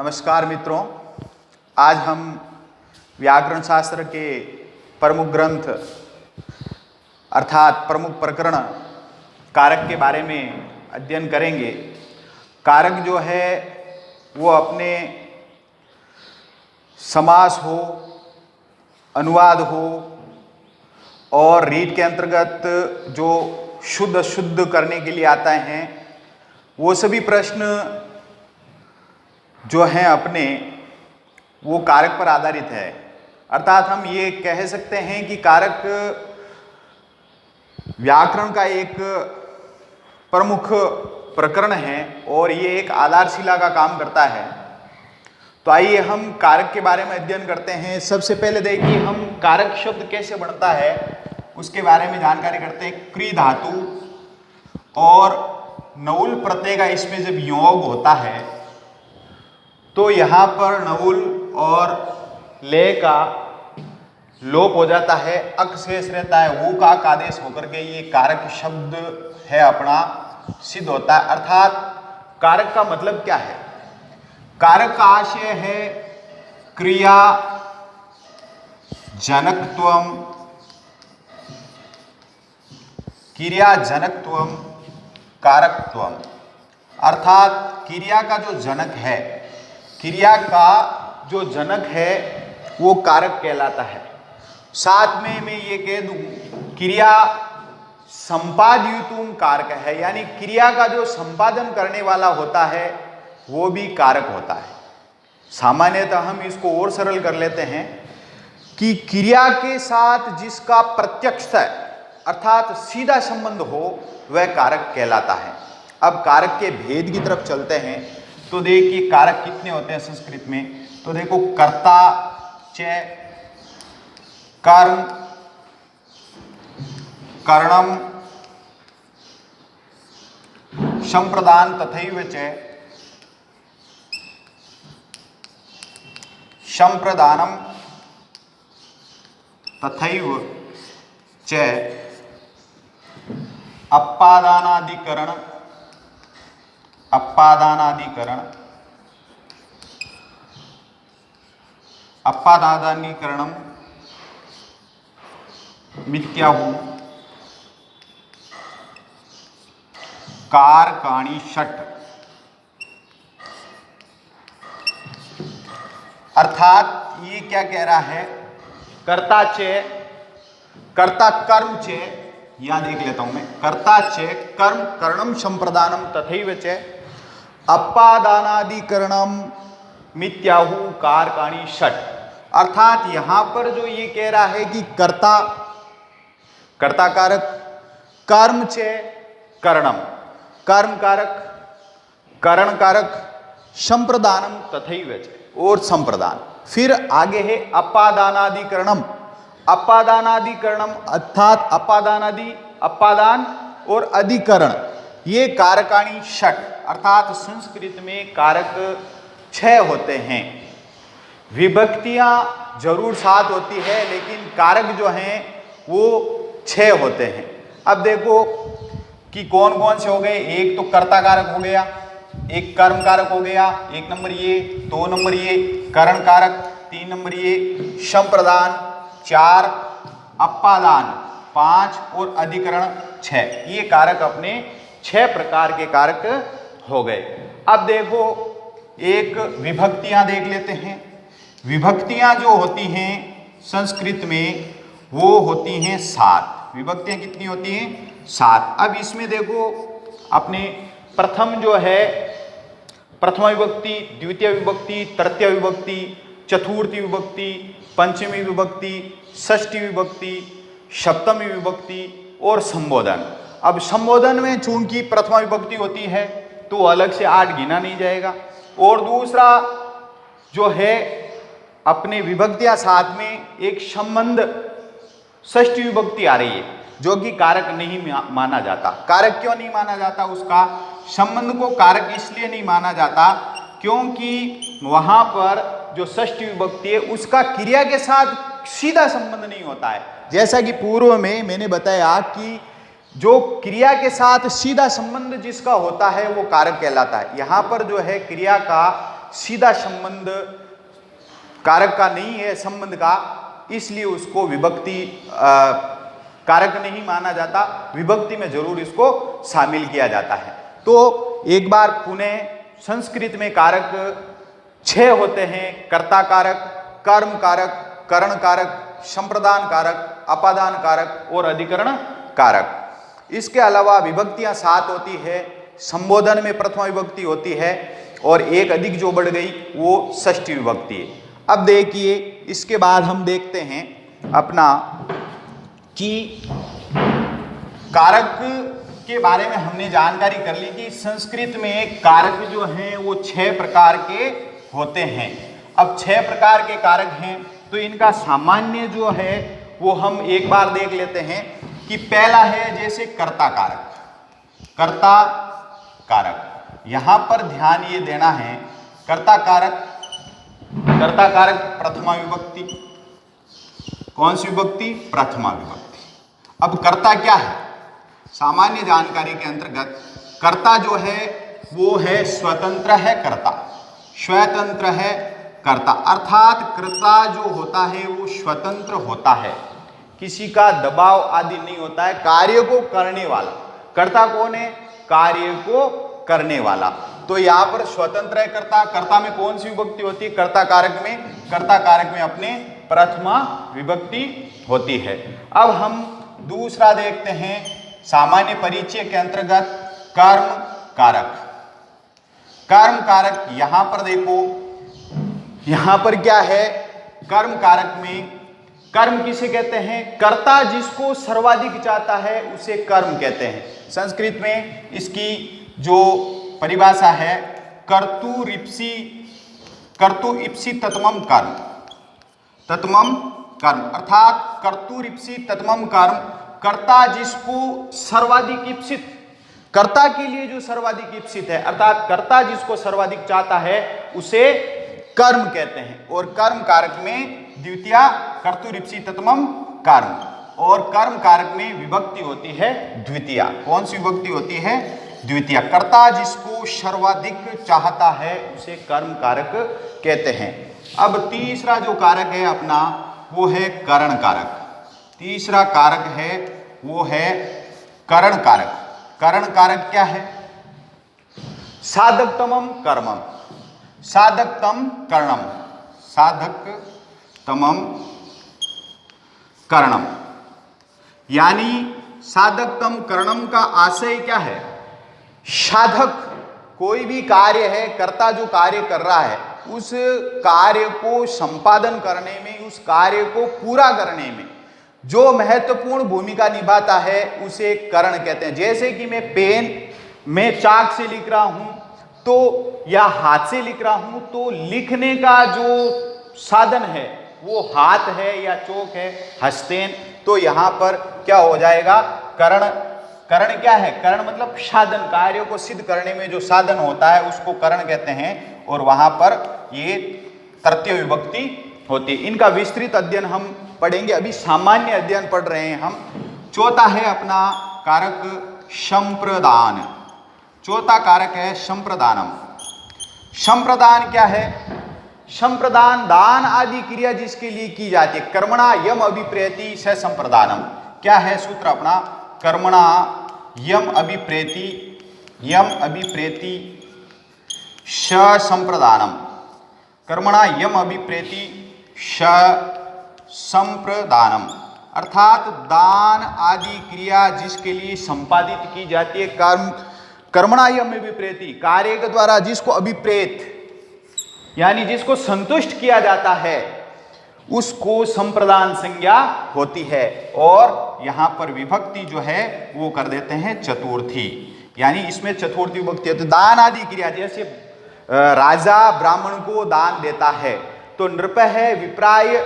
नमस्कार मित्रों, आज हम व्याकरण शास्त्र के प्रमुख ग्रंथ अर्थात प्रमुख प्रकरण कारक के बारे में अध्ययन करेंगे। कारक जो है वो अपने समास हो, अनुवाद हो और रीट के अंतर्गत जो शुद्ध अशुद्ध करने के लिए आता है, वो सभी प्रश्न जो हैं अपने वो कारक पर आधारित है। अर्थात हम ये कह सकते हैं कि कारक व्याकरण का एक प्रमुख प्रकरण है और ये एक आधारशिला का काम करता है। तो आइए हम कारक के बारे में अध्ययन करते हैं। सबसे पहले देखिए हम कारक शब्द कैसे बनता है उसके बारे में जानकारी करते हैं। क्री धातु और नऊल प्रत्यय का इसमें जब योग होता है तो यहाँ पर नऊल और ले का लोप हो जाता है, अक शेष रहता है, वो का आदेश होकर के ये कारक शब्द है अपना सिद्ध होता है। अर्थात कारक का मतलब क्या है? कारक का आशय है क्रिया जनकत्वम, क्रिया जनकत्वम कारकत्वम। अर्थात क्रिया का जो जनक है, क्रिया का जो जनक है वो कारक कहलाता है। साथ में मैं ये कह दूं क्रिया संपादयितुम कारक है, यानी क्रिया का जो संपादन करने वाला होता है वो भी कारक होता है। सामान्यतः हम इसको और सरल कर लेते हैं कि क्रिया के साथ जिसका प्रत्यक्ष अर्थात सीधा संबंध हो वह कारक कहलाता है। अब कारक के भेद की तरफ चलते हैं तो देखिए कारक कितने होते हैं संस्कृत में। तो देखो कर्ता च, कर्म, कर्णम, संप्रदान तथैव च, संप्रदानम तथैव च, अपादानादिकरण, अपादानादिकरण, अपादानादिकरणम मिथ्याहु कारकाणि षट्। अर्थात ये क्या कह रहा है? कर्ता चे, कर्ता कर्म चे, यहां देख लेता हूं मैं, कर्ता चे कर्म कर्णम संप्रदानम तथैव च अपादानादिकरणम मिथ्याहु कारकाणि षट्। अर्थात यहां पर जो ये कह रहा है कि कर्ता, कर्ता कारक, कर्म चे कर्णम, कर्म कारक, करण कारक, संप्रदानम तथैव च और संप्रदान। फिर आगे है अपादानादिकरणम, अपादानादिकरणम अर्थात अपादानादि, अपादान और अधिकरण, ये कारकाणि षट्। अर्थात संस्कृत में कारक 6 होते हैं। विभक्तियां जरूर 7 होती है लेकिन कारक जो हैं वो 6 होते हैं। अब देखो कि कौन कौन से हो गए। एक तो कर्ता कारक हो गया, एक कर्म कारक हो गया, 1 नंबर ये, 2 नंबर ये करण कारक, 3 नंबर ये संप्रदान, 4 अपादान, 5 और अधिकरण 6। ये कारक अपने 6 प्रकार के कारक हो गए। अब देखो एक विभक्तियां देख लेते हैं। विभक्तियां जो होती हैं संस्कृत में वो होती हैं 7। विभक्तियां कितनी होती हैं? 7। अब इसमें देखो अपने प्रथम जो है प्रथमा विभक्ति, द्वितीय विभक्ति, तृतीय विभक्ति, चतुर्थी विभक्ति, पंचमी विभक्ति, षष्ठी विभक्ति, सप्तमी विभक्ति और संबोधन। अब संबोधन में चूंकि प्रथमा विभक्ति होती है तो अलग से 8 गिना नहीं जाएगा। और दूसरा जो है अपने विभक्तियां साथ में एक संबंध षष्ठी विभक्ति आ रही है जो कि कारक नहीं माना जाता। कारक क्यों नहीं माना जाता? उसका संबंध को कारक इसलिए नहीं माना जाता क्योंकि वहां पर जो षष्ठी विभक्ति है उसका क्रिया के साथ सीधा संबंध नहीं होता है। जैसा कि पूर्व में मैंने बताया कि जो क्रिया के साथ सीधा संबंध जिसका होता है वो कारक कहलाता है। यहाँ पर जो है क्रिया का सीधा संबंध कारक का नहीं है, संबंध का, इसलिए उसको विभक्ति कारक नहीं माना जाता, विभक्ति में जरूर इसको शामिल किया जाता है। तो एक बार पुनः संस्कृत में कारक 6 होते हैं, कर्ता कारक, कर्म कारक, करण कारक, संप्रदान कारक, अपादान कारक और अधिकरण कारक। इसके अलावा विभक्तियां 7 होती है, संबोधन में प्रथमा विभक्ति होती है और एक अधिक जो बढ़ गई वो षष्ठी विभक्ति है। अब देखिए इसके बाद हम देखते हैं अपना कि कारक के बारे में हमने जानकारी कर ली कि संस्कृत में कारक जो हैं वो 6 प्रकार के होते हैं। अब 6 प्रकार के कारक हैं तो इनका सामान्य जो है वो हम एक बार देख लेते हैं कि पहला है जैसे कर्ता कारक। कर्ता कारक, यहां पर ध्यान ये देना है, कर्ता कारक, कर्ता कारक प्रथमा विभक्ति। कौन सी विभक्ति? प्रथमा विभक्ति। अब कर्ता क्या है? सामान्य जानकारी के अंतर्गत कर्ता जो है वो है स्वतंत्र है कर्ता, स्वतंत्र है कर्ता, अर्थात कर्ता जो होता है वो स्वतंत्र होता है, किसी का दबाव आदि नहीं होता है, कार्य को करने वाला। कर्ता कौन है? कार्य को करने वाला। तो यहाँ पर स्वतंत्र है कर्ता। कर्ता में कौन सी विभक्ति होती है? कर्ता कारक में, कर्ता कारक में अपने प्रथमा विभक्ति होती है। अब हम दूसरा देखते हैं सामान्य परिचय के अंतर्गत कर्म कारक। कर्म कारक यहां पर देखो, यहां पर क्या है? कर्म कारक में कर्म किसे कहते हैं? कर्ता जिसको सर्वाधिक चाहता है उसे कर्म कहते हैं। संस्कृत में इसकी जो परिभाषा है कर्तुरिप्सी, कर्तुइप्सी तत्मम कर्म, तत्मम कर्म, अर्थात कर्तुरिप्सी तत्मम कर्म, कर्ता जिसको सर्वाधिक इप्सित, कर्ता के लिए जो सर्वाधिक इप्सित है, अर्थात कर्ता जिसको सर्वाधिक चाहता है उसे कर्म कहते हैं। और कर्म कारक में द्वितीया कर्तुरिप्सी तत्मम कर्म, और कर्म कारक में विभक्ति होती है द्वितीया। कौन सी विभक्ति होती है? द्वितीया। कर्ता जिसको सर्वाधिक चाहता है उसे कर्म कारक कहते हैं। अब तीसरा जो कारक है अपना वो है करण कारक। तीसरा कारक है वो है करण कारक। करण कारक क्या है? साधकतमम कर्मम, साधकतम कर्णम, साधकतमम कर्णम, यानी साधकतम कर्णम का आशय क्या है? साधक कोई भी कार्य है, कर्ता जो कार्य कर रहा है उस कार्य को संपादन करने में, उस कार्य को पूरा करने में जो महत्वपूर्ण भूमिका निभाता है उसे करण कहते हैं। जैसे कि मैं पेन में चाक से लिख रहा हूं तो या हाथ से लिख रहा हूं तो लिखने का जो साधन है वो हाथ है या चौक है, हस्तेन। तो यहां पर क्या हो जाएगा? करण। करण क्या है? करण मतलब साधन, कार्यों को सिद्ध करने में जो साधन होता है उसको करण कहते हैं। और वहां पर ये तृतीय विभक्ति होती है। इनका विस्तृत अध्ययन हम पढ़ेंगे, अभी सामान्य अध्ययन पढ़ रहे हैं हम। चौथा है अपना कारक संप्रदान। चौथा कारक है संप्रदानम। संप्रदान क्या है? संप्रदान दान आदि क्रिया जिसके लिए की जाती है। कर्मणा यम अभिप्रेति स संप्रदानम। क्या है सूत्र अपना? कर्मणा यम अभिप्रेति, यम अभिप्रेति स संप्रदानम। कर्मणा यम अभिप्रेति स संप्रदानम, अर्थात दान आदि क्रिया जिसके लिए संपादित की जाती है। कर्मणा यम अभिप्रेति, कार्य के द्वारा जिसको अभिप्रेत यानी जिसको संतुष्ट किया जाता है उसको संप्रदान संज्ञा होती है। और यहां पर विभक्ति जो है वो कर देते हैं चतुर्थी, यानी इसमें चतुर्थी विभक्ति है। तो दान आदि क्रिया, जैसे राजा ब्राह्मण को दान देता है तो नृप है विप्राय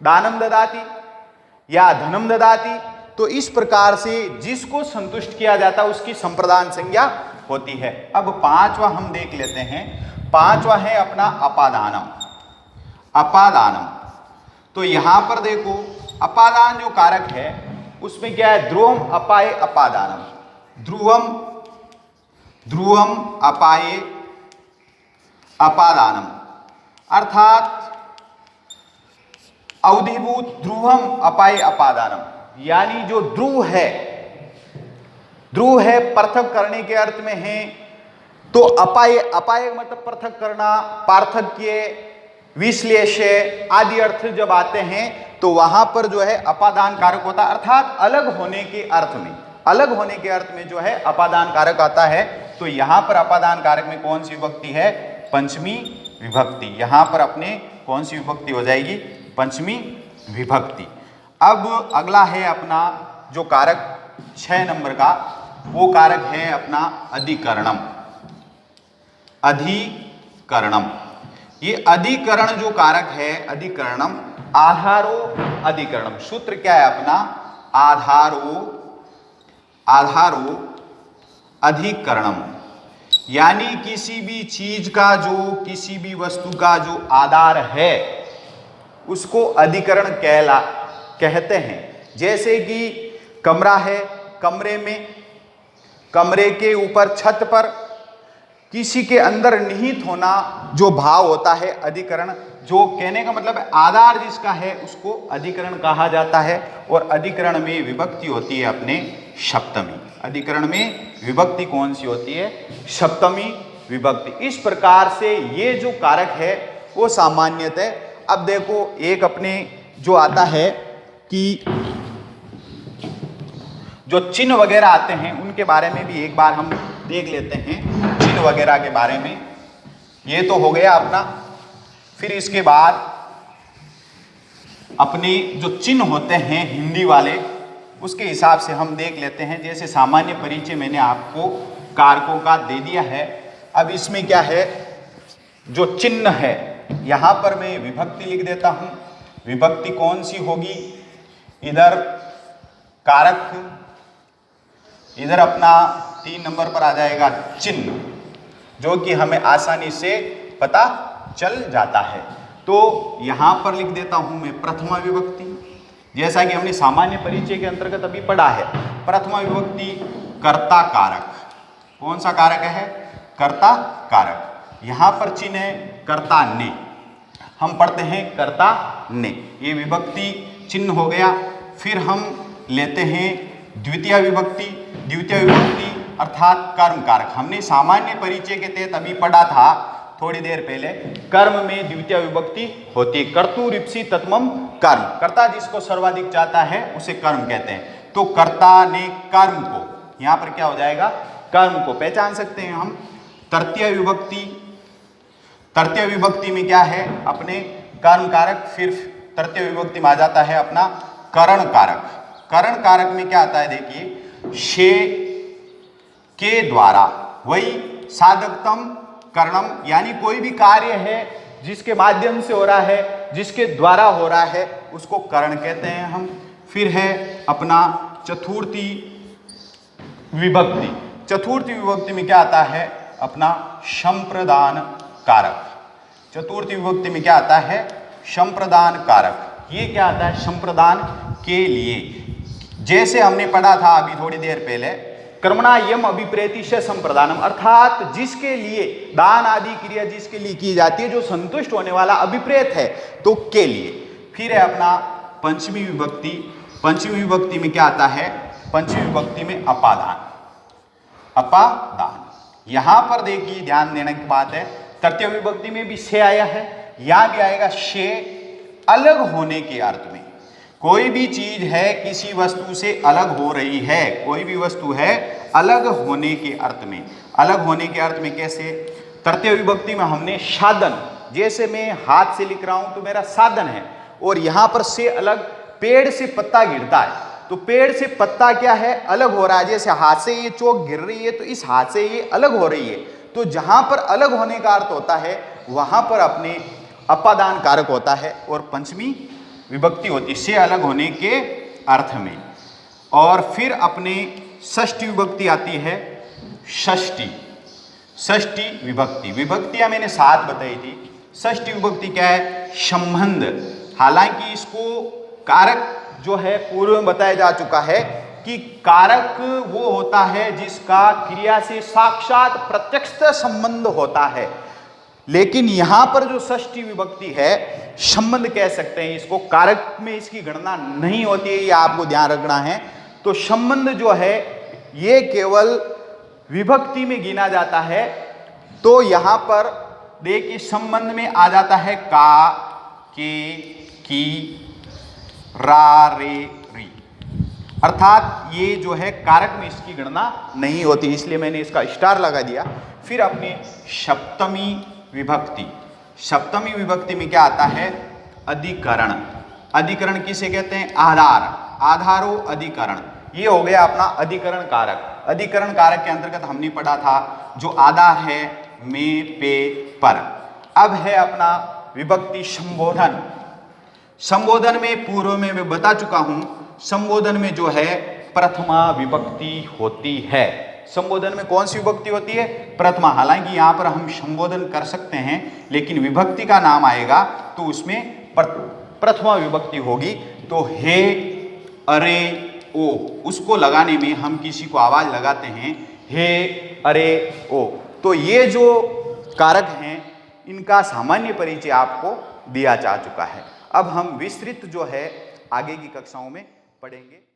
दानम ददाति या धनम ददाति। तो इस प्रकार से जिसको संतुष्ट किया जाता है उसकी संप्रदान संज्ञा होती है। अब पांचवा हम देख लेते हैं। पांचवा है अपना अपादानम। अपादानम, तो यहां पर देखो अपादान जो कारक है उसमें क्या है? ध्रुवम अपाये अपादानम। ध्रुवम, ध्रुवम अपाये अपादानम, अर्थात अवधिभूत ध्रुवम अपाय अपादानम, यानी जो ध्रुव है पृथक करने के अर्थ में है। तो अपाय, अपाय मतलब पृथक करना, पार्थक्य, विश्लेषण आदि अर्थ जब आते हैं तो वहां पर जो है अपादान कारक होता है, अर्थात अलग होने के अर्थ में, अलग होने के अर्थ में जो है अपादान कारक आता है। तो यहां पर अपादान कारक में कौन सी विभक्ति है? पंचमी विभक्ति। यहां पर अपने कौन सी विभक्ति हो जाएगी? पंचमी विभक्ति। अब अगला है अपना जो कारक 6 नंबर का, वो कारक है अपना अधिकरणम। अधिकरणम, ये अधिकरण जो कारक है, अधिकरणम, आधारो अधिकरणम। सूत्र क्या है अपना? आधारो अधिकरणम, यानी किसी भी चीज का जो, किसी भी वस्तु का जो आधार है उसको अधिकरण कहते हैं। जैसे कि कमरा है, कमरे में, कमरे के ऊपर छत पर किसी के अंदर निहित होना जो भाव होता है अधिकरण, जो कहने का मतलब है आधार जिसका है उसको अधिकरण कहा जाता है। और अधिकरण में विभक्ति होती है अपने सप्तमी। अधिकरण में विभक्ति कौन सी होती है? सप्तमी विभक्ति। इस प्रकार से ये जो कारक है वो सामान्यतः, अब देखो एक अपने जो आता है कि जो चिन्ह वगैरह आते हैं उनके बारे में भी एक बार हम देख लेते हैं, चिन्ह वगैरह के बारे में। ये तो हो गया अपना। फिर इसके बाद अपने जो चिन्ह होते हैं हिंदी वाले, उसके हिसाब से हम देख लेते हैं। जैसे सामान्य परिचय मैंने आपको कारकों का दे दिया है। अब इसमें क्या है, जो चिन्ह है यहां पर मैं विभक्ति लिख देता हूं। विभक्ति कौन सी होगी? इधर कारक, इधर अपना 3 नंबर पर आ जाएगा चिन्ह, जो कि हमें आसानी से पता चल जाता है। तो यहां पर लिख देता हूं मैं प्रथमा विभक्ति, जैसा कि हमने सामान्य परिचय के अंतर्गत अभी पढ़ा है। प्रथमा विभक्ति कर्ता कारक। कौन सा कारक है? कर्ता कारक। यहां पर चिन्ह है कर्ता ने, हम पढ़ते हैं कर्ता ने, ये विभक्ति चिन्ह हो गया। फिर हम लेते हैं द्वितीय विभक्ति। द्वितीय विभक्ति अर्थात कर्म कारक। हमने सामान्य परिचय के तहत अभी पढ़ा था थोड़ी देर पहले, कर्म में द्वितीय विभक्ति होती है। कर्तु रिप्सी तत्मम कर्म, कर्ता जिसको सर्वाधिक चाहता है उसे कर्म कहते हैं। तो कर्ता ने कर्म को, यहां पर क्या हो जाएगा? कर्म को पहचान सकते हैं हम। तृतीय विभक्ति, तृतीय विभक्ति में क्या है? अपने कर्म कारक। फिर तृतीय विभक्ति में आ जाता है अपना करण कारक। करण कारक में क्या आता है? देखिए, शे के द्वारा, वही साधकतम करणम, यानी कोई भी कार्य है जिसके माध्यम से हो रहा है, जिसके द्वारा हो रहा है, उसको करण कहते हैं हम। फिर है अपना चतुर्थी विभक्ति। चतुर्थी विभक्ति में क्या आता है? अपना संप्रदान कारक। चतुर्थी विभक्ति में क्या आता है? संप्रदान कारक। ये क्या आता है? संप्रदान के लिए। जैसे हमने पढ़ा था अभी थोड़ी देर पहले, कर्मणा यम अभिप्रेतिशय संप्रदानम, अर्थात जिसके लिए दान आदि क्रिया जिसके लिए की जाती है, जो संतुष्ट होने वाला अभिप्रेत है, तो के लिए। फिर है अपना पंचमी विभक्ति। पंचमी विभक्ति में क्या आता है? पंचमी विभक्ति में अपादान। अपादान, यहां पर देखिए ध्यान देने की बात है, तृतीय विभक्ति में भी से आया है, यहां भी आएगा से, अलग होने के अर्थ में। कोई भी चीज है किसी वस्तु से अलग हो रही है, कोई भी वस्तु है अलग होने के अर्थ में। अलग होने के अर्थ में कैसे? तृतीय विभक्ति में हमने साधन, जैसे मैं हाथ से लिख रहा हूं तो मेरा साधन है, और यहां पर से अलग, पेड़ से पत्ता गिरता है तो पेड़ से पत्ता क्या है? अलग हो रहा है। जैसे हाथ से ये चोक गिर रही है तो इस हाथ से ये अलग हो रही है। तो जहां पर अलग होने का अर्थ होता है वहां पर अपने अपादान कारक होता है और पंचमी विभक्ति होती है से अलग होने के अर्थ में। और फिर अपने षष्ठी विभक्ति आती है, षष्ठी। षष्ठी विभक्ति, विभक्तियां मैंने 7 बताई थी। षष्ठी विभक्ति क्या है? संबंध। हालांकि इसको कारक जो है पूर्व में बताया जा चुका है कि कारक वो होता है जिसका क्रिया से साक्षात प्रत्यक्ष संबंध होता है। लेकिन यहां पर जो षष्ठी विभक्ति है संबंध कह सकते हैं इसको, कारक में इसकी गणना नहीं होती है, ये आपको ध्यान रखना है। तो संबंध जो है ये केवल विभक्ति में गिना जाता है। तो यहां पर देखिए संबंध में आ जाता है का, के, की, रा, रे, री, अर्थात ये जो है कारक में इसकी गणना नहीं होती, इसलिए मैंने इसका स्टार लगा दिया। फिर अपने सप्तमी विभक्ति, सप्तमी विभक्ति में क्या आता है? अधिकरण। अधिकरण किसे कहते हैं? आधार, आधारो अधिकरण। ये हो गया अपना अधिकरण कारक। अधिकरण कारक के अंतर्गत हमने पढ़ा था जो आधा है, में, पे, पर। अब है अपना विभक्ति संबोधन। संबोधन में पूर्व में मैं बता चुका हूं, संबोधन में जो है प्रथमा विभक्ति होती है। संबोधन में कौन सी विभक्ति होती है? प्रथमा। हालांकि यहां पर हम संबोधन कर सकते हैं लेकिन विभक्ति का नाम आएगा तो उसमें प्रथमा विभक्ति होगी। तो हे, अरे, ओ, उसको लगाने में हम किसी को आवाज लगाते हैं हे, अरे, ओ। तो ये जो कारक हैं इनका सामान्य परिचय आपको दिया जा चुका है। अब हम विस्तृत जो है आगे की कक्षाओं में पढ़ेंगे।